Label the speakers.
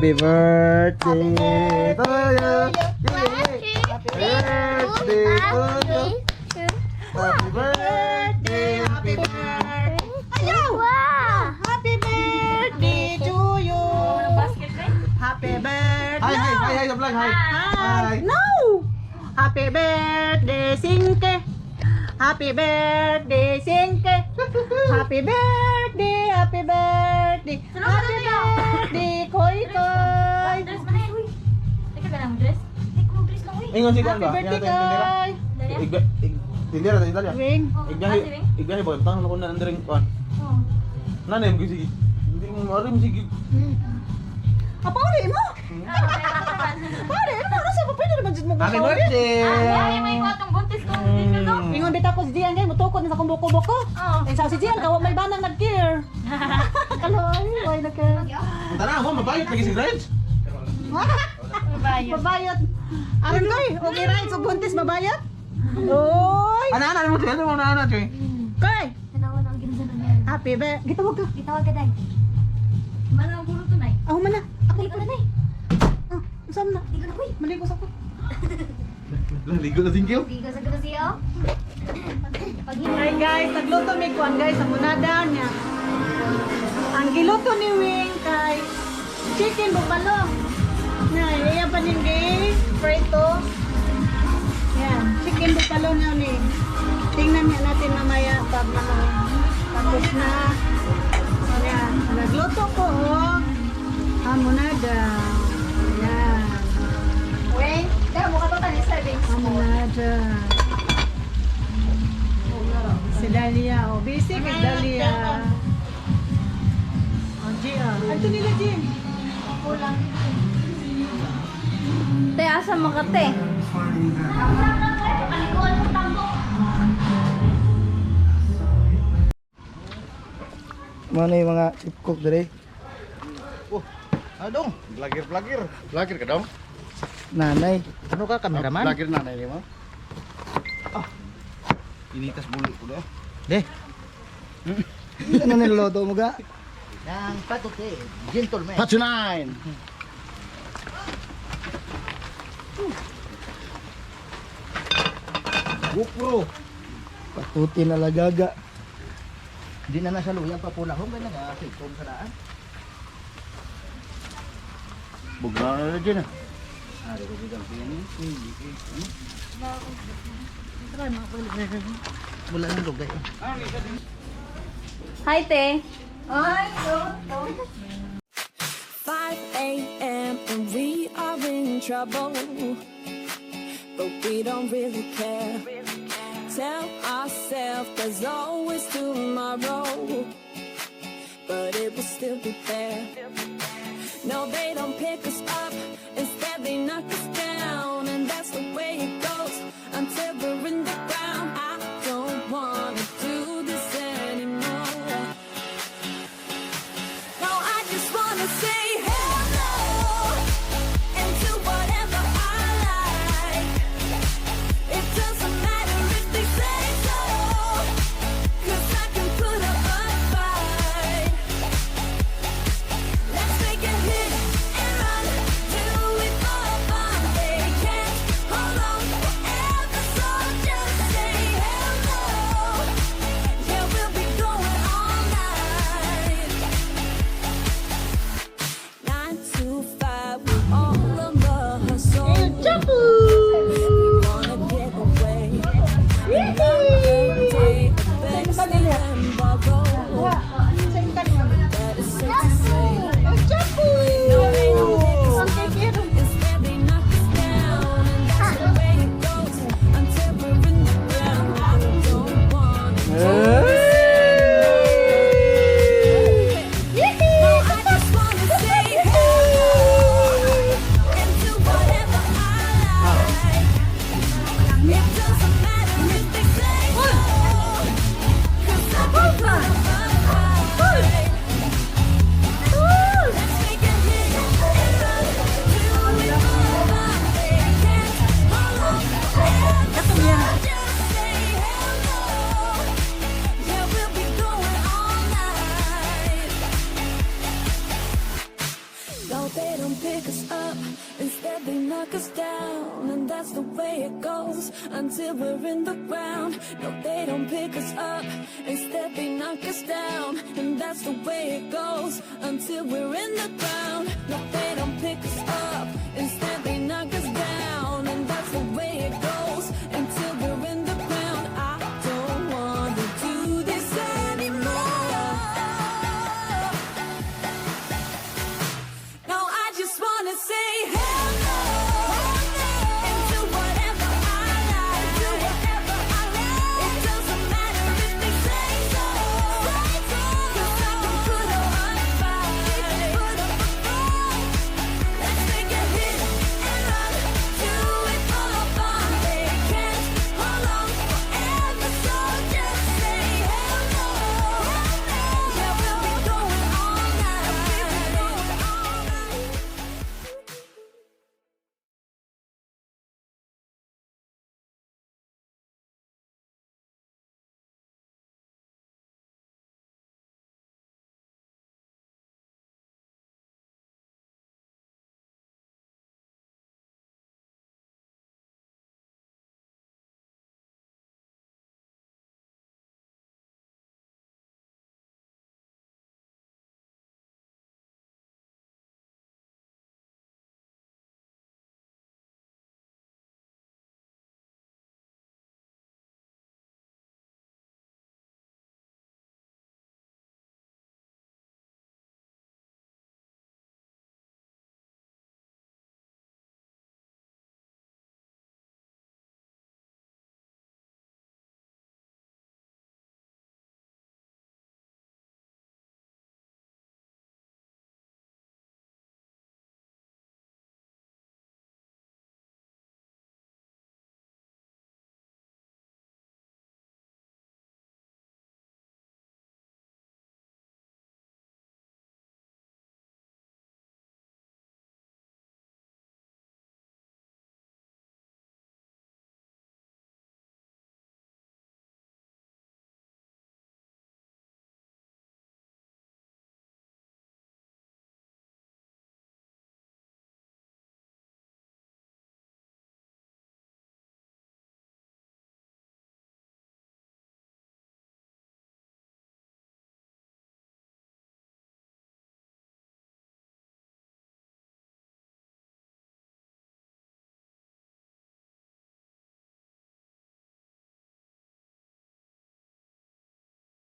Speaker 1: Happy birthday to you. Happy birthday to you. Happy birthday. Happy birthday.
Speaker 2: Ayaw! Happy birthday to you. Happy birthday.
Speaker 1: Hi, sa vlog, hi. Hi.
Speaker 2: No! Happy birthday, Singke. Happy birthday, Singke. Happy birthday, happy birthday. Happy birthday, Koy Koy.
Speaker 1: Ingon si Kwan
Speaker 2: Happy
Speaker 1: ba?
Speaker 2: birthday,
Speaker 1: Yan
Speaker 2: Koy.
Speaker 1: Tindira sa Italia.
Speaker 2: Wing.
Speaker 1: Ignahi ba? Tangan ako na andering Kwan. Nanem ko sige. Hindi mo marim sige.
Speaker 2: Apa ulit mo? Pare, ano na sa pwede naman dyan mo
Speaker 1: Happy birthday.
Speaker 2: Ingon bitaw ko si Jian kay mutukod na sa kumbuko-buko. Eh sa si Jian kawa may banang nag-care. Kaloy, why nag-care?
Speaker 1: Tara, mo mabayot lagi si Reds.
Speaker 2: Mabayot. Aron koy, okay right so buntis mabayot. Oy.
Speaker 1: Ana mo siya, mo na choy.
Speaker 2: Koy. Happy birthday. Gitawag ka. Ako man na. Ako na. Saan na? Maligo sa ko.
Speaker 1: Ligo na thank you.
Speaker 2: Hi guys, nagluto mi kuan guys sa munada niya. Ang giluto ni Wing kay chicken buffalo. Na, iya pa ning prito. Yan, chicken buffalo na ni. Tingnan niya natin mamaya pag tapos na. Yan, nagluto ko hamonada. Yan.
Speaker 3: Wait, mo ka pa ni serving.
Speaker 2: Hamonada. Si Dalia, busy kay Dalia. Gia. Anto nila, Jin?
Speaker 3: Kulang.
Speaker 4: Te, asa makate?
Speaker 1: Mana yung mga chip cook dari? Adong, vlogger. Vlogger ka dong? Nanay. Ano ka, kameraman? Vlogger nanay ni mo. Initas bulu ko dah. Deh. Ano niloloto mo ga?
Speaker 5: Yang patut gentleman.
Speaker 1: Patsunain. GoPro. Patutin na lagaga.
Speaker 5: Di na nasa luyang papulahon ba nga sitong sa daan.
Speaker 1: Buga na dyan ah.
Speaker 5: Ari ko bigang pini. Wala nang lugay.
Speaker 4: Hi, te.
Speaker 3: Ay,
Speaker 6: 5 a.m. and we are in trouble, but we don't really care. Tell ourselves there's always tomorrow, but it will still be there. No, they don't pick us up, instead they knock us down, and that's the way it goes until we're in the ground. I don't wanna do this anymore. No, I just wanna say hello and do whatever I like. It doesn't matter if they say so, 'cause I can put up a fight. Let's make a hit and run, do it for fun. They can't they don't pick us up, instead they knock us down. And that's the way it goes until we're in the ground. No, they don't pick us up, instead they knock us down. And that's the way it goes until we're in the ground. No, they don't pick us up, instead they knock us down. And that's the way it goes until we're in the ground. I don't want to do this anymore. No, I just wanna say, hey.